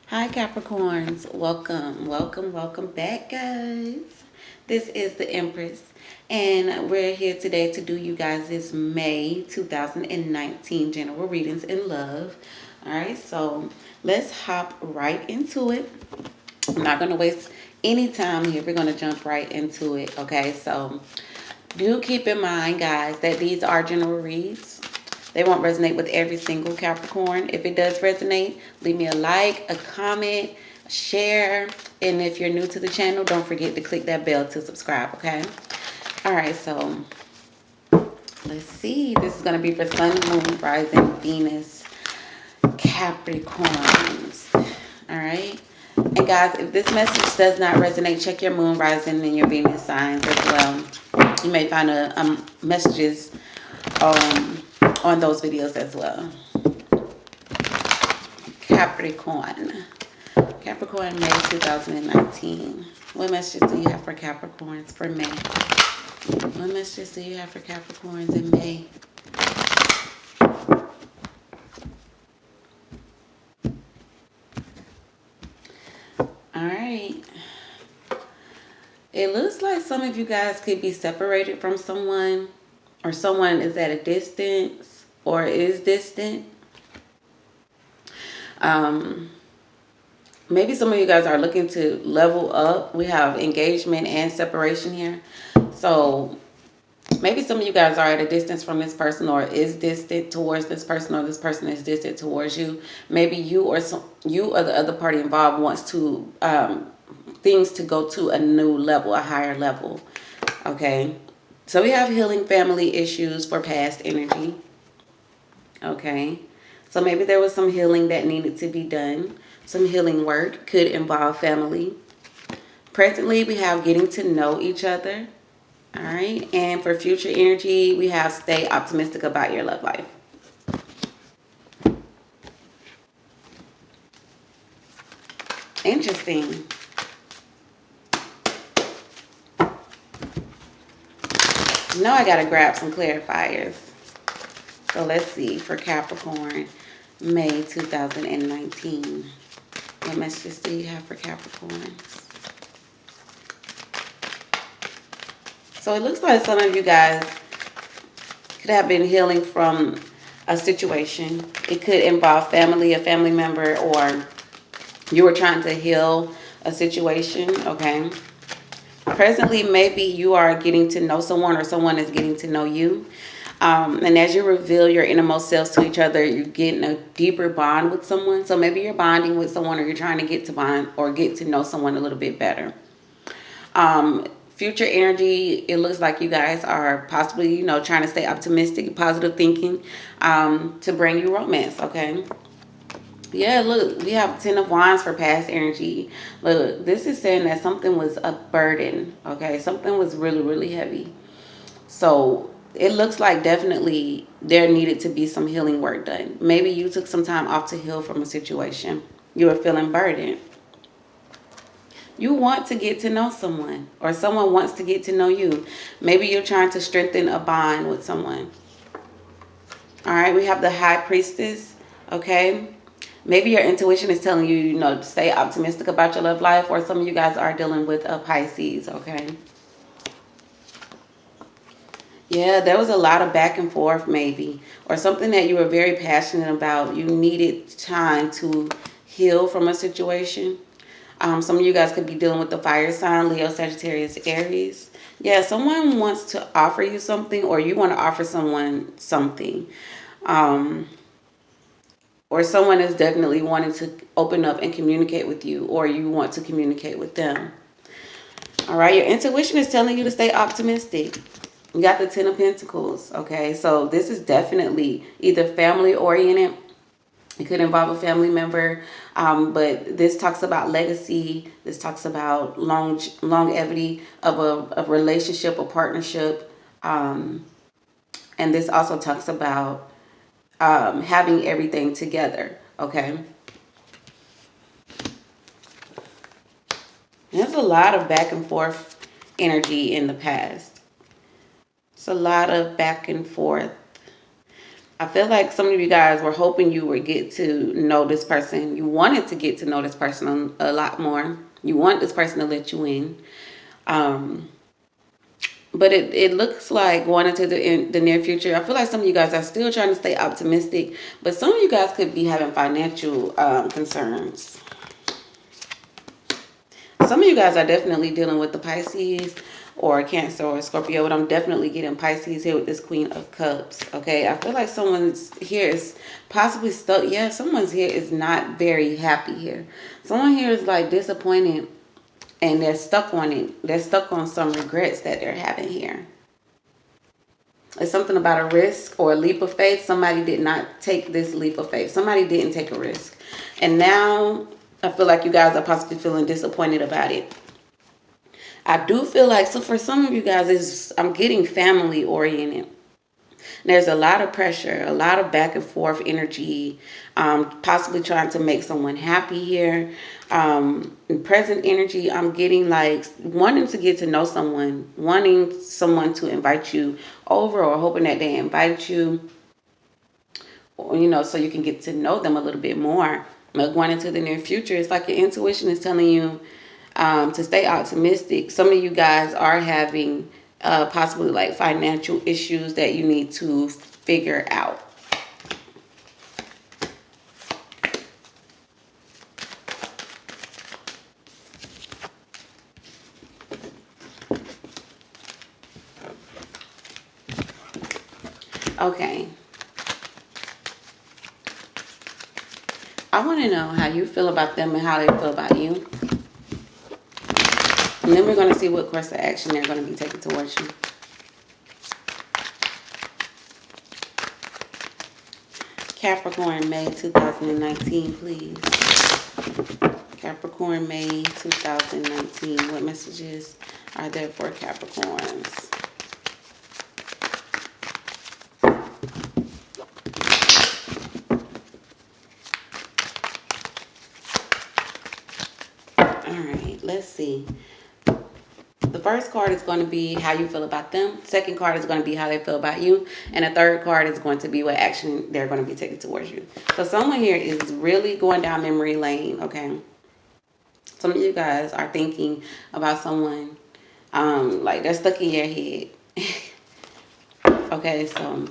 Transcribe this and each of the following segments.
Hi Capricorns, welcome back guys. This is the Empress and we're here today to do you guys this May 2019 general readings in love. Alright, so let's hop right into it. I'm not going to waste any time here. We're going to jump right into it, okay? So do keep in mind guys that these are general reads. They won't resonate with every single Capricorn. If it does resonate, leave me a like, a comment, a share. And if you're new to the channel, don't forget to click that bell to subscribe, okay? All right, so let's see. This is going to be for Sun, Moon, Rising, Venus, Capricorns. All right. And guys, if this message does not resonate, check your Moon, Rising, and your Venus signs as well. You may find messages on those videos as well. Capricorn May 2019. What messages do you have for Capricorns for May? What messages do you have for Capricorns in May? Alright. It looks like some of you guys could be separated from someone, or someone is at a distance or is distant. Maybe some of you guys are looking to level up. We have engagement and separation here. So maybe some of you guys are at a distance from this person, or is distant towards this person, or this person is distant towards you. Maybe you or the other party involved wants to things to go to a new level, a higher level. Okay. So we have healing family issues for past energy. Okay. So maybe there was some healing that needed to be done. Some healing work could involve family. Presently, we have getting to know each other. All right. And for future energy, we have stay optimistic about your love life. Interesting. Now I got to grab some clarifiers. So let's see for Capricorn, May 2019. What messages do you have for Capricorns? So it looks like some of you guys could have been healing from a situation. It could involve family, a family member, or you were trying to heal a situation, okay? Presently, maybe you are getting to know someone, or someone is getting to know you. And as you reveal your innermost selves to each other, you're getting a deeper bond with someone. So maybe you're bonding with someone, or you're trying to get to bond or get to know someone a little bit better. Future energy, it looks like you guys are possibly, trying to stay optimistic, positive thinking to bring you romance, okay? Yeah, look, we have 10 of Wands for past energy. Look, this is saying that something was a burden, okay? Something was really, really heavy. So it looks like definitely there needed to be some healing work done. Maybe you took some time off to heal from a situation. You were feeling burdened. You want to get to know someone, or someone wants to get to know you. Maybe you're trying to strengthen a bond with someone. All right, we have the High Priestess, okay? Maybe your intuition is telling you, to stay optimistic about your love life, or some of you guys are dealing with a Pisces, okay? Yeah, there was a lot of back and forth maybe, or something that you were very passionate about. You needed time to heal from a situation. Some of you guys could be dealing with the fire sign, Leo, Sagittarius, Aries. Yeah, someone wants to offer you something, or you want to offer someone something. Or someone is definitely wanting to open up and communicate with you, or you want to communicate with them. All right, your intuition is telling you to stay optimistic. You got the 10 of Pentacles, okay? So this is definitely either family-oriented. It could involve a family member, but this talks about legacy. This talks about longevity of a relationship, a partnership. And this also talks about having everything together, okay? There's a lot of back and forth energy in the past. It's a lot of back and forth. I feel like some of you guys were hoping you would get to know this person. You wanted to get to know this person a lot more. You want this person to let you in. Um, but it looks like going into the near future, I feel like some of you guys are still trying to stay optimistic, but some of you guys could be having financial concerns. Some of you guys are definitely dealing with the Pisces or Cancer or Scorpio, but I'm definitely getting Pisces here with this Queen of Cups. Okay, I feel like someone's here is possibly stuck. Yeah, someone's here is not very happy here. Someone here is like disappointed and they're stuck on it. They're stuck on some regrets that they're having here. It's something about a risk or a leap of faith. Somebody did not take this leap of faith. Somebody didn't take a risk. And now I feel like you guys are possibly feeling disappointed about it. I do feel like, so for some of you guys, I'm getting family oriented. There's a lot of pressure, a lot of back and forth energy, possibly trying to make someone happy here. In present energy, I'm getting like wanting to get to know someone, wanting someone to invite you over or hoping that they invite you, or, so you can get to know them a little bit more. But going into the near future, it's like your intuition is telling you to stay optimistic. Some of you guys are having possibly like financial issues that you need to figure out. Okay. I want to know how you feel about them and how they feel about you. And then we're going to see what course of action they're going to be taking towards you. Capricorn May 2019, please. Capricorn May 2019. What messages are there for Capricorns? Alright, let's see. The first card is going to be how you feel about them. Second card is going to be how they feel about you. And the third card is going to be what action they're going to be taking towards you. So someone here is really going down memory lane, okay? Some of you guys are thinking about someone, like they're stuck in your head. Okay, so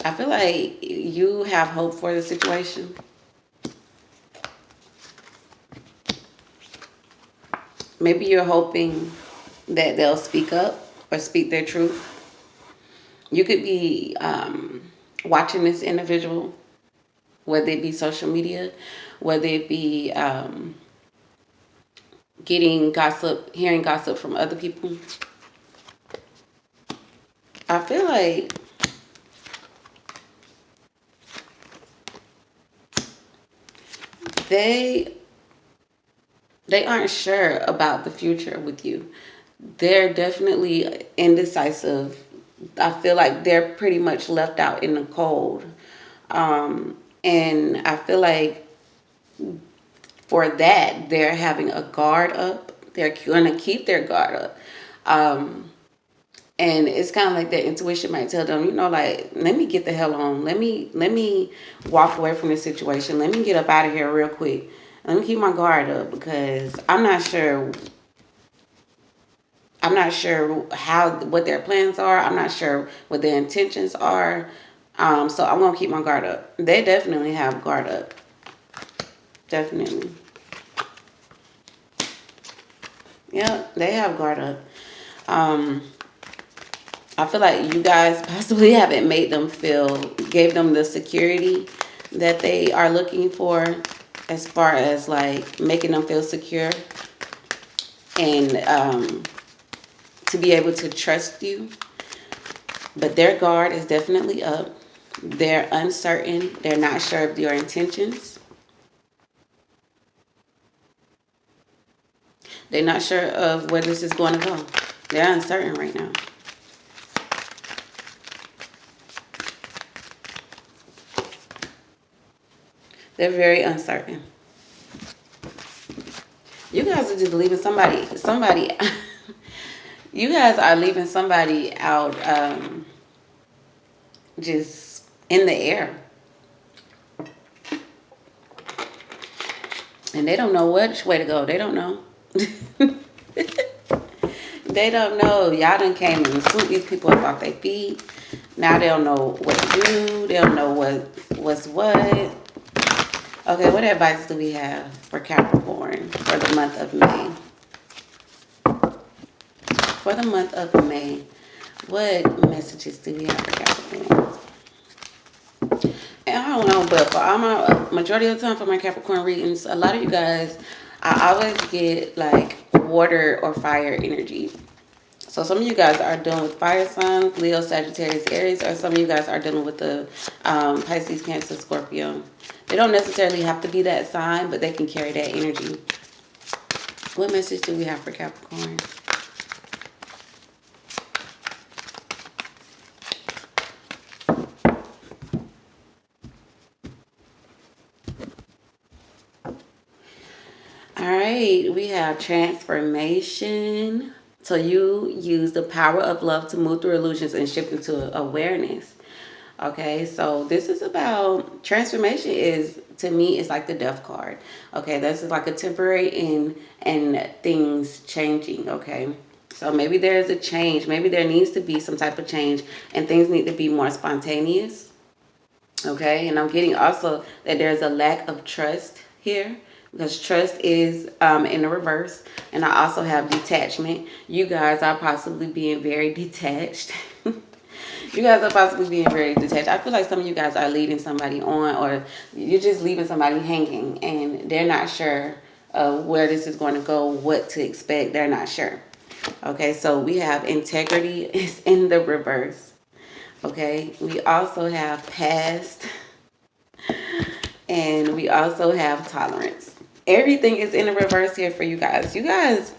I feel like you have hope for the situation. Maybe you're hoping that they'll speak up or speak their truth. You could be watching this individual, whether it be social media, whether it be getting gossip, hearing gossip from other people. I feel like they aren't sure about the future with you. They're definitely indecisive. I feel like they're pretty much left out in the cold. And I feel like for that, they're having a guard up. They're going to keep their guard up. And it's kind of like their intuition might tell them, like, let me get the hell on. Let me walk away from this situation. Let me get up out of here real quick. Let me keep my guard up because I'm not sure what their plans are. I'm not sure what their intentions are. So I'm going to keep my guard up. They definitely have guard up. Definitely. Yeah, they have guard up. I feel like you guys possibly haven't gave them the security that they are looking for, as far as like making them feel secure and to be able to trust you. But their guard is definitely up. They're uncertain. They're not sure of your intentions. They're not sure of where this is going to go. They're uncertain right now. They're very uncertain. You guys are just leaving somebody. You guys are leaving somebody out, just in the air. And they don't know which way to go. They don't know. They don't know. Y'all done came and swooped these people up off their feet. Now they don't know what to do. They don't know what's what. Okay, what advice do we have for Capricorn for the month of May? For the month of May, what messages do we have for Capricorn? And I don't know, but for all my majority of the time for my Capricorn readings, a lot of you guys, I always get like water or fire energy. So some of you guys are dealing with fire signs, Leo, Sagittarius, Aries, or some of you guys are dealing with the Pisces, Cancer, Scorpio. They don't necessarily have to be that sign, but they can carry that energy. What message do we have for Capricorn? All right, we have transformation. So you use the power of love to move through illusions and shift into awareness. Okay, so this is about transformation. Is to me, it's like the death card. Okay, this is like a temporary end and things changing. Okay, so maybe there's a change. Maybe there needs to be some type of change and things need to be more spontaneous. Okay, and I'm getting also that there's a lack of trust here, because trust is in the reverse. And I also have detachment. You guys are possibly being very detached. You guys are possibly being very detached. I feel like some of you guys are leading somebody on, or you're just leaving somebody hanging and they're not sure where this is going to go, what to expect. They're not sure. Okay, so we have integrity is in the reverse. Okay, we also have past, and we also have tolerance. Everything is in the reverse here for you guys. You guys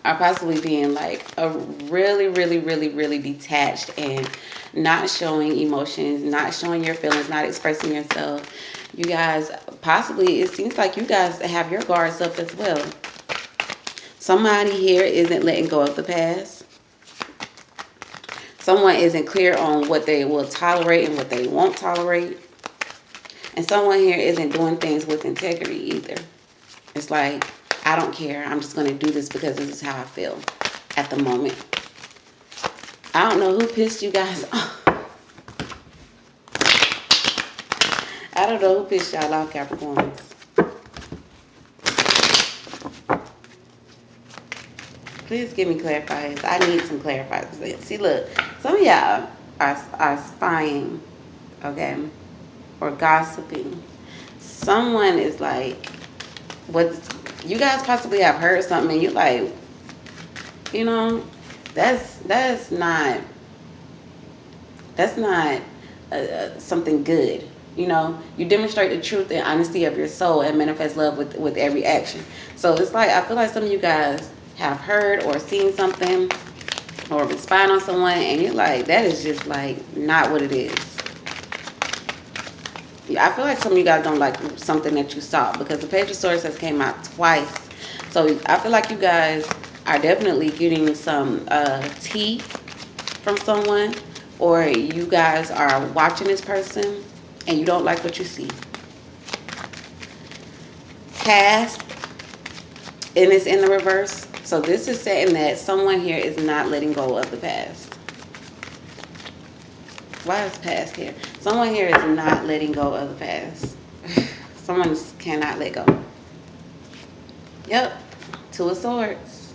are possibly being like a really detached and not showing emotions, not showing your feelings, not expressing yourself. You guys possibly, it seems like you guys have your guards up as well. Somebody here isn't letting go of the past. Someone isn't clear on what they will tolerate and what they won't tolerate. And someone here isn't doing things with integrity either. It's like, I don't care. I'm just going to do this because this is how I feel at the moment. I don't know who pissed you guys off. I don't know who pissed y'all off, Capricorns. Please give me clarifiers. I need some clarifiers. See, look, some of y'all are spying, okay, or gossiping. Someone is like, what? You guys possibly have heard something, and you're like, you know, that's not something good. You know, you demonstrate the truth and honesty of your soul and manifest love with every action. So it's like, I feel like some of you guys have heard or seen something or been spying on someone, and you're like, that is just like not what it is. I feel like some of you guys don't like something that you saw, because the Page of Swords has came out twice. So I feel like you guys are definitely getting some tea from someone, or you guys are watching this person and you don't like what you see. Past, and it's in the reverse. So this is saying that someone here is not letting go of the past. Why is past here? Someone here is not letting go of the past. Someone cannot let go. Yep. Two of Swords.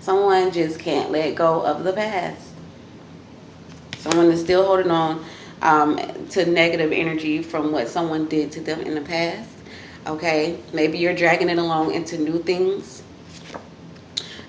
Someone just can't let go of the past. Someone is still holding on to negative energy from what someone did to them in the past. Okay. Maybe you're dragging it along into new things.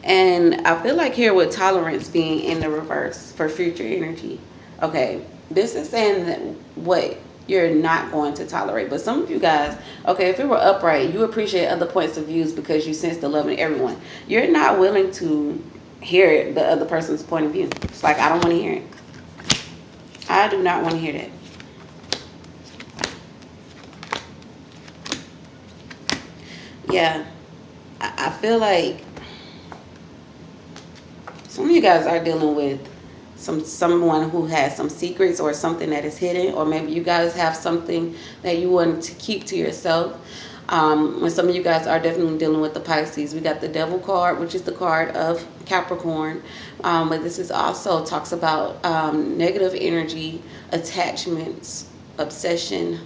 And I feel like here with tolerance being in the reverse for future energy. Okay. This is saying that what you're not going to tolerate. But some of you guys, okay, if it were upright, you appreciate other points of views because you sense the love in everyone. You're not willing to hear the other person's point of view. It's like, I don't want to hear it. I do not want to hear that. Yeah. I feel like some of you guys are dealing with someone who has some secrets or something that is hidden, or maybe you guys have something that you want to keep to yourself. When some of you guys are definitely dealing with the Pisces, we got the Devil card, which is the card of Capricorn. But this is also talks about negative energy, attachments, obsession,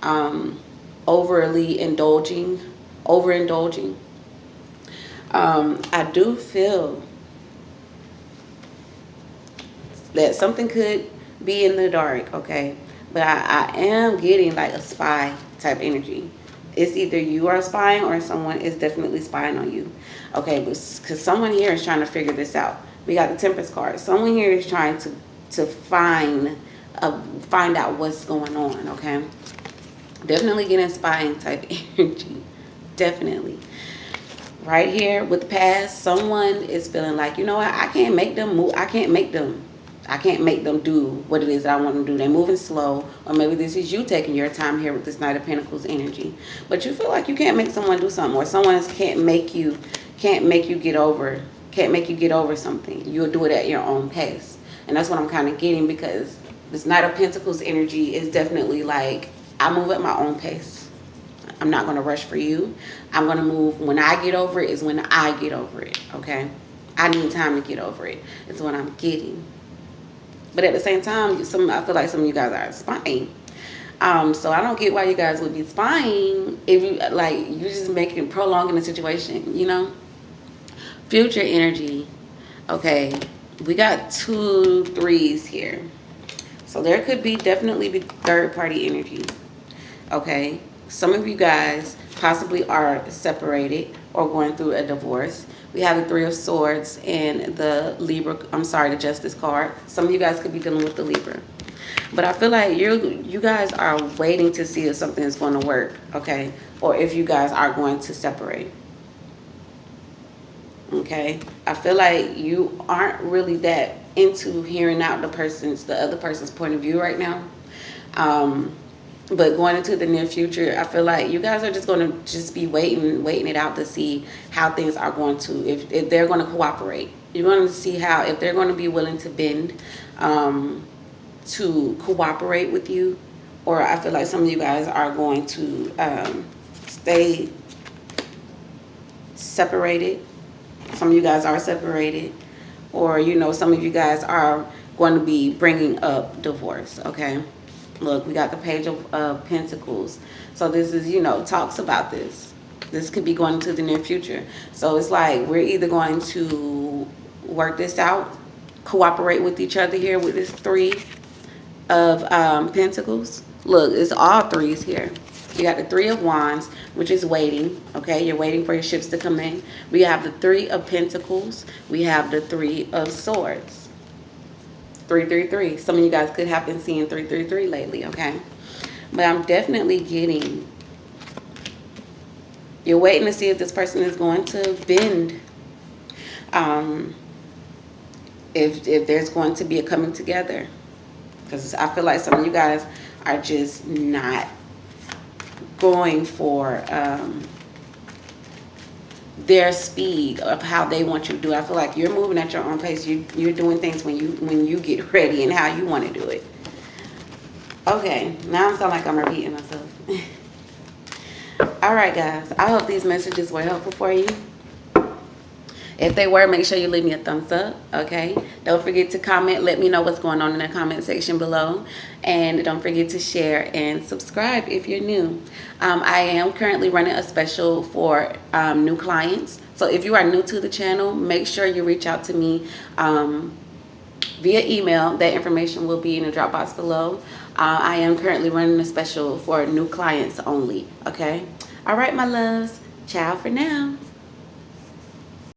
overindulging. I do feel that something could be in the dark, okay? But I am getting like a spy type energy. It's either you are spying or someone is definitely spying on you, okay? Because someone here is trying to figure this out. We got the Temperance card. Someone here is trying to find out what's going on, okay? Definitely getting spying type energy, definitely. Right here with the past, someone is feeling like, you know what, I can't make them move. I can't make them do what it is that I want them to do. They're moving slow, or maybe this is you taking your time here with this Knight of Pentacles energy. But you feel like you can't make someone do something, or someone can't make you get over something. You'll do it at your own pace. And that's what I'm kind of getting, because this Knight of Pentacles energy is definitely like, I move at my own pace. I'm not going to rush for you. I'm going to move. When I get over it is when I get over it, okay? I need time to get over it. It's what I'm getting. But at the same time, I feel like some of you guys are spying. So I don't get why you guys would be spying if you, like, you're just prolonging the situation, you know? Future energy. Okay, we got 2 3s here. So there could definitely be third party energy, okay? Some of you guys possibly are separated or going through a divorce. We have the 3 of Swords and the the Justice card. Some of you guys could be dealing with the Libra. But I feel like you guys are waiting to see if something is going to work, okay? Or if you guys are going to separate. Okay? I feel like you aren't really that into hearing out the other person's point of view right now. But going into the near future, I feel like you guys are just going to just be waiting it out to see how things are going to, if they're going to cooperate. You're going to see if they're going to be willing to bend, to cooperate with you. Or I feel like some of you guys are going to stay separated. Some of you guys are separated. Or, you know, some of you guys are going to be bringing up divorce, okay? Look, we got the Page of Pentacles. So this is, you know, talks about this. This could be going into the near future. So it's like we're either going to work this out, cooperate with each other here with this 3 of Pentacles. Look, it's all 3s here. You got the 3 of Wands, which is waiting, okay? You're waiting for your ships to come in. We have the 3 of Pentacles. We have the 3 of Swords. 333. Some of you guys could have been seeing 333 lately, okay? But I'm definitely getting, you're waiting to see if this person is going to bend. If there's going to be a coming together. Because I feel like some of you guys are just not going for their speed of how they want you to do it. I feel like you're moving at your own pace. You're doing things when you get ready and how you want to do it. Okay, now I sound like I'm repeating myself. All right, guys. I hope these messages were helpful for you. If they were, make sure you leave me a thumbs up, okay? Don't forget to comment. Let me know what's going on in the comment section below. And don't forget to share and subscribe if you're new. I am currently running a special for new clients. So if you are new to the channel, make sure you reach out to me via email. That information will be in the drop box below. I am currently running a special for new clients only, okay? All right, my loves. Ciao for now.